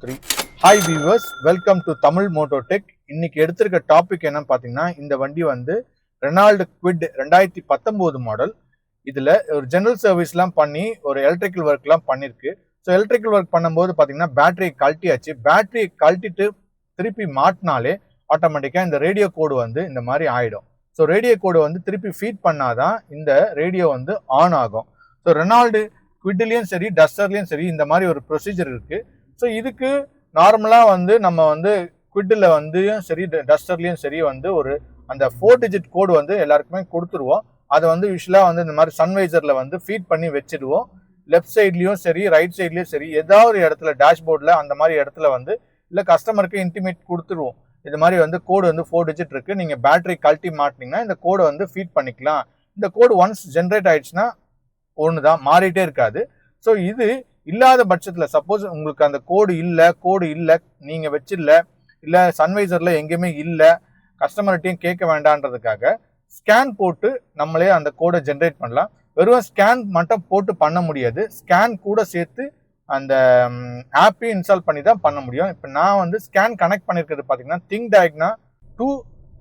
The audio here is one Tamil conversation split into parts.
3. Hi viewers, welcome to Tamil moto tech. இன்னைக்கு எடுத்திருக்க டாபிக் என்னன்னு பார்த்தீங்கன்னா, இந்த வண்டி வந்து ரெனால்டு குவிட் 2019 மாடல். இதில் ஒரு ஜெனரல் சர்வீஸ்லாம் பண்ணி ஒரு எலக்ட்ரிக்கல் ஒர்க்லாம் பண்ணியிருக்கு. ஸோ எலக்ட்ரிக்கல் ஒர்க் பண்ணும்போது பார்த்தீங்கன்னா பேட்டரியை கழட்டியாச்சு. பேட்டரியை கழட்டிட்டு திருப்பி மாட்டினாலே ஆட்டோமேட்டிக்காக இந்த ரேடியோ கோடு வந்து இந்த மாதிரி ஆகிடும். ஸோ ரேடியோ கோடு வந்து திருப்பி ஃபீட் பண்ணாதான் இந்த ரேடியோ வந்து ஆன் ஆகும். ஸோ ரெனால்டு குவிட்லேயும் சரி டஸ்டர்லேயும் சரி இந்த மாதிரி ஒரு ப்ரொசீஜர் இருக்குது. ஸோ இதுக்கு நார்மலாக வந்து நம்ம வந்து குவிட்டில் வந்து சரி டஸ்டர்லேயும் சரி வந்து ஒரு அந்த 4 டிஜிட் கோடு வந்து எல்லாருக்குமே கொடுத்துருவோம். அதை வந்து யூஸ்வலாக வந்து இந்த மாதிரி சன்வைசரில் வந்து ஃபீட் பண்ணி வச்சுடுவோம். லெஃப்ட் சைட்லேயும் சரி ரைட் சைட்லேயும் சரி ஏதாவது ஒரு இடத்துல டேஷ்போர்டில் அந்த மாதிரி இடத்துல வந்து இல்லை கஸ்டமருக்கு இன்டிமேட் கொடுத்துருவோம். இது மாதிரி வந்து கோடு வந்து 4 டிஜிட் இருக்குது, நீங்கள் பேட்டரி கழட்டி மாட்டினீங்கன்னா இந்த கோடை வந்து ஃபீட் பண்ணிக்கலாம். இந்த கோடு ஒன்ஸ் ஜென்ரேட் ஆயிடுச்சுன்னா ஒன்று தான், மாறிட்டே இருக்காது. ஸோ இது இல்லாத பட்சத்தில் சப்போஸ் உங்களுக்கு அந்த கோடு இல்லை நீங்கள் வச்சிடல, இல்லை சன்வைசரில் எங்கேயுமே இல்லை, கஸ்டமர்கிட்டையும் கேட்க வேண்டான்றதுக்காக ஸ்கேன் போட்டு நம்மளே அந்த கோடை ஜென்ரேட் பண்ணலாம். வெறும் ஸ்கேன் மட்டும் போட்டு பண்ண முடியாது, ஸ்கேன் கூட சேர்த்து அந்த ஆப்பையும் இன்ஸ்டால் பண்ணி தான் பண்ண முடியும். இப்போ நான் வந்து ஸ்கேன் கனெக்ட் பண்ணியிருக்கிறது பார்த்தீங்கன்னா ThinkDiagno 2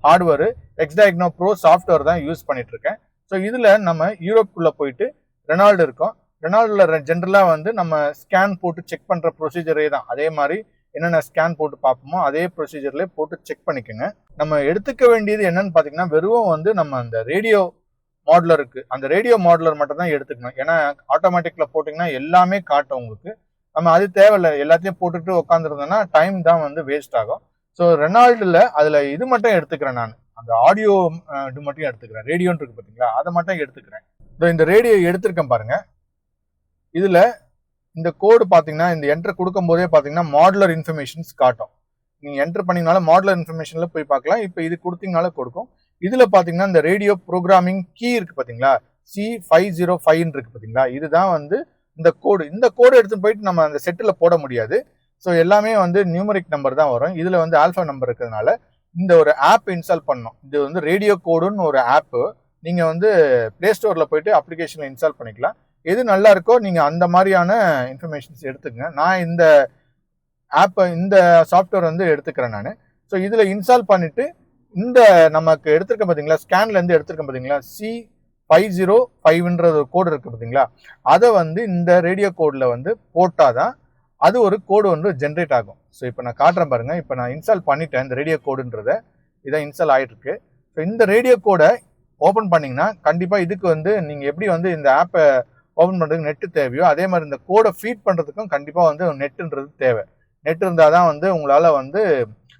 hardware, XDiagno Pro software தான் யூஸ் பண்ணிட்டு இருக்கேன். ஸோ இதில் நம்ம யூரோப்புக்குள்ளே போயிட்டு ரெனால்டு இருக்கோம். ரெனால்டில் ஜென்ரலாக வந்து நம்ம ஸ்கேன் போட்டு செக் பண்ணுற ப்ரொசீஜரே தான். அதே மாதிரி என்னென்ன ஸ்கேன் போட்டு பார்ப்போமோ அதே ப்ரொசீஜர்லேயே போட்டு செக் பண்ணிக்கோங்க. நம்ம எடுத்துக்க வேண்டியது என்னன்னு பார்த்தீங்கன்னா, வெறும் வந்து நம்ம அந்த ரேடியோ மாடுலர் இருக்குது, அந்த ரேடியோ மாடுலர் மட்டும் தான் எடுத்துக்கணும். ஏன்னா ஆட்டோமேட்டிக்கில் போட்டிங்கன்னா எல்லாமே காட்டும் உங்களுக்கு. நம்ம அது தேவையில்லை, எல்லாத்தையும் போட்டுட்டு உட்காந்துருந்தோம்னா டைம் தான் வந்து வேஸ்ட் ஆகும். ஸோ ரெனால்டில் அதில் இது மட்டும் எடுத்துக்கிறேன், நான் அந்த ஆடியோ இது மட்டும் எடுத்துக்கிறேன். ரேடியோன்னு இருக்குது பார்த்தீங்களா, அதை மட்டும் எடுத்துக்கிறேன். இந்த ரேடியோ எடுத்திருக்கேன் பாருங்கள். இதில் இந்த கோடு பார்த்தீங்கன்னா இந்த என்ட்ரு கொடுக்கும் போதே பார்த்தீங்கன்னா மாடுலர் இன்ஃபர்மேஷன்ஸ் காட்டும். நீங்கள் என்ட்ரு பண்ணிங்கனால மாடுலர் இன்ஃபர்மேஷனில் போய் பார்க்கலாம். இப்போ இது கொடுத்தீங்கனால கொடுக்கும். இதில் பார்த்தீங்கன்னா இந்த ரேடியோ ப்ரோக்ராமிங் கீ இருக்குது பார்த்தீங்களா, C505 இருக்குது பார்த்தீங்களா, இதுதான் வந்து இந்த கோடு. இந்த கோடு எடுத்து போயிட்டு நம்ம அந்த செட்டில் போட முடியாது. ஸோ எல்லாமே வந்து நியூமரிக் நம்பர் தான் வரும். இதில் வந்து ஆல்ஃபா நம்பர் இருக்கிறதுனால இந்த ஒரு ஆப் இன்ஸ்டால் பண்ணணும். இது வந்து ரேடியோ கோடுன்னு ஒரு ஆப்பு. நீங்கள் வந்து ப்ளே ஸ்டோரில் போயிட்டு அப்ளிகேஷனில் இன்ஸ்டால் பண்ணிக்கலாம். எது நல்லா இருக்கோ நீங்கள் அந்த மாதிரியான இன்ஃபர்மேஷன்ஸ் எடுத்துக்கங்க. நான் இந்த ஆப்பை இந்த சாஃப்ட்வேர் வந்து எடுத்துக்கிறேன் நான். ஸோ இதில் இன்ஸ்டால் பண்ணிவிட்டு இந்த நமக்கு எடுத்துருக்க பார்த்தீங்களா, ஸ்கேன்லேருந்து எடுத்துருக்கேன் பார்த்தீங்களா, C505ன்ற ஒரு கோடு இருக்குது பார்த்தீங்களா, அதை வந்து இந்த ரேடியோ கோடில் வந்து போட்டால் தான் அது ஒரு கோடு வந்து ஜென்ரேட் ஆகும். ஸோ இப்போ நான் காட்டுறேன் பாருங்கள். இப்போ நான் இன்ஸ்டால் பண்ணிட்டேன் இந்த ரேடியோ கோடுன்றதை. இதான் இன்ஸ்டால் ஆகிட்டுருக்கு. ஸோ இந்த ரேடியோ கோடை ஓப்பன் பண்ணிங்கன்னா கண்டிப்பாக இதுக்கு வந்து நீங்கள் எப்படி வந்து இந்த ஆப்பை ஓப்பன் பண்ணுறதுக்கு நெட்டு தேவையோ அதே மாதிரி இந்த கோடை ஃபீட் பண்ணுறதுக்கும் கண்டிப்பாக வந்து நெட்டுன்றது தேவை. நெட் இருந்தால் தான் வந்து உங்களால் வந்து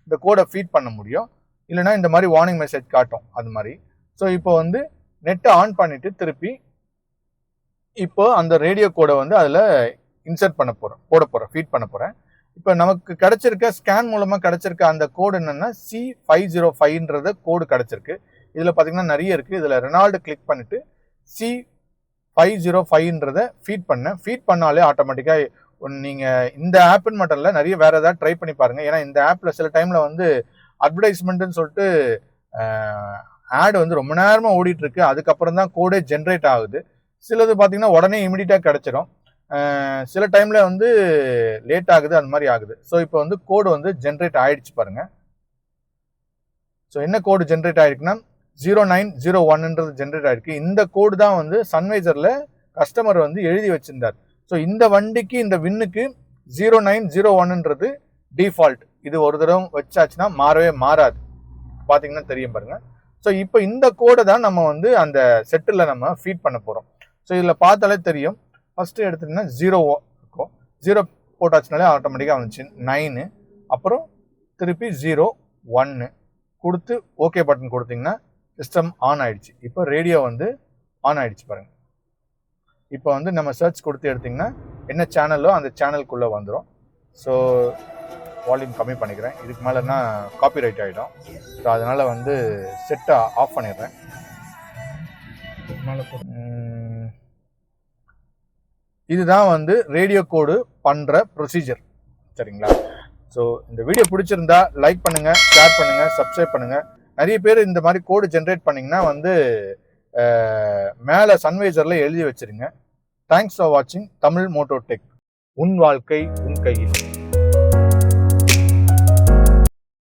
இந்த கோடை ஃபீட் பண்ண முடியும். இல்லைனா இந்த மாதிரி வார்னிங் மெசேஜ் காட்டும் அது மாதிரி. ஸோ இப்போ வந்து நெட்டை ஆன் பண்ணிவிட்டு திருப்பி இப்போ அந்த ரேடியோ கோடை வந்து அதில் இன்சர்ட் பண்ண போகிறேன், போட போகிறேன், ஃபீட் பண்ண போகிறேன். இப்போ நமக்கு கிடச்சிருக்க ஸ்கேன் மூலமாக கிடச்சிருக்க அந்த கோடு என்னென்னா C505ன்றத கோடு கிடச்சிருக்கு. இதில் பார்த்தீங்கன்னா நிறைய இருக்குது. இதில் ரெனால்டு கிளிக் பண்ணிவிட்டு C505ன்றதை ஃபீட் பண்ணாலே ஆட்டோமேட்டிக்காக நீங்கள் இந்த ஆப்புன்னு மட்டும் இல்லை, நிறைய வேறு ஏதாவது ட்ரை பண்ணி பாருங்கள். ஏன்னா இந்த ஆப்பில் சில டைமில் வந்து அட்வர்டைஸ்மெண்ட்டுன்னு சொல்லிட்டு ஆடு வந்து ரொம்ப நேரமாக ஓடிட்டுருக்கு. அதுக்கப்புறம் தான் கோடே ஜென்ரேட் ஆகுது. சிலது பார்த்தீங்கன்னா உடனே இமிடியட்டாக கிடச்சிரும். சில டைமில் வந்து லேட் ஆகுது, அந்த மாதிரி ஆகுது. ஸோ இப்போ வந்து கோடு வந்து ஜென்ரேட் ஆகிடுச்சு பாருங்கள். ஸோ என்ன கோடு ஜென்ரேட் ஆகிருக்குன்னா 0901ன்றது ஜென்ரேட் ஆகிருக்கு. இந்த கோடு தான் வந்து சன்வைசரில் கஸ்டமர் வந்து எழுதி வச்சிருந்தார். ஸோ இந்த வண்டிக்கு இந்த வின்னுக்கு 0901ன்றது டிஃபால்ட். இது ஒரு தடவை வச்சாச்சுன்னா மாறவே மாறாது. பார்த்தீங்கன்னா தெரியும் பாருங்கள். ஸோ இப்போ இந்த கோடை தான் நம்ம வந்து அந்த செட்டில் நம்ம ஃபீட் பண்ண போகிறோம். ஸோ இதில் பார்த்தாலே தெரியும். ஃபஸ்ட்டு எடுத்துட்டிங்கன்னா 0 இருக்கும். 0 போட்டாச்சுனாலே ஆட்டோமேட்டிக்காக வந்துச்சு 9, அப்புறம் திருப்பி 01 கொடுத்து ஓகே பட்டன் கொடுத்தீங்கன்னா சிஸ்டம் ஆன் ஆகிடுச்சு. இப்போ ரேடியோ வந்து ஆன் ஆகிடுச்சு பாருங்கள். இப்போ வந்து நம்ம சர்ச் கொடுத்து எடுத்திங்கன்னா என்ன சேனலோ அந்த சேனலுக்குள்ளே வந்துடும். ஸோ வால்யூம் கம்மி பண்ணிக்கிறேன், இதுக்கு மேலேனா காப்பிரைட் ஆகிடும். ஸோ அதனால் வந்து செட்டை ஆஃப் பண்ணிடுறேன். இதுதான் வந்து ரேடியோ கோடு பண்ணுற ப்ரொசீஜர், சரிங்களா? ஸோ இந்த வீடியோ பிடிச்சிருந்தா லைக் பண்ணுங்கள், ஷேர் பண்ணுங்கள், சப்ஸ்கிரைப் பண்ணுங்கள். நிறைய பேர் இந்த மாதிரி கோடு ஜென்ரேட் பண்ணிங்கன்னா வந்து மேலே சன்வைசரில் எழுதி வச்சுருங்க. தேங்க்ஸ் ஃபார் வாட்சிங் தமிழ் மோட்டோ டெக். உன் வாழ்க்கை உன் கையில்.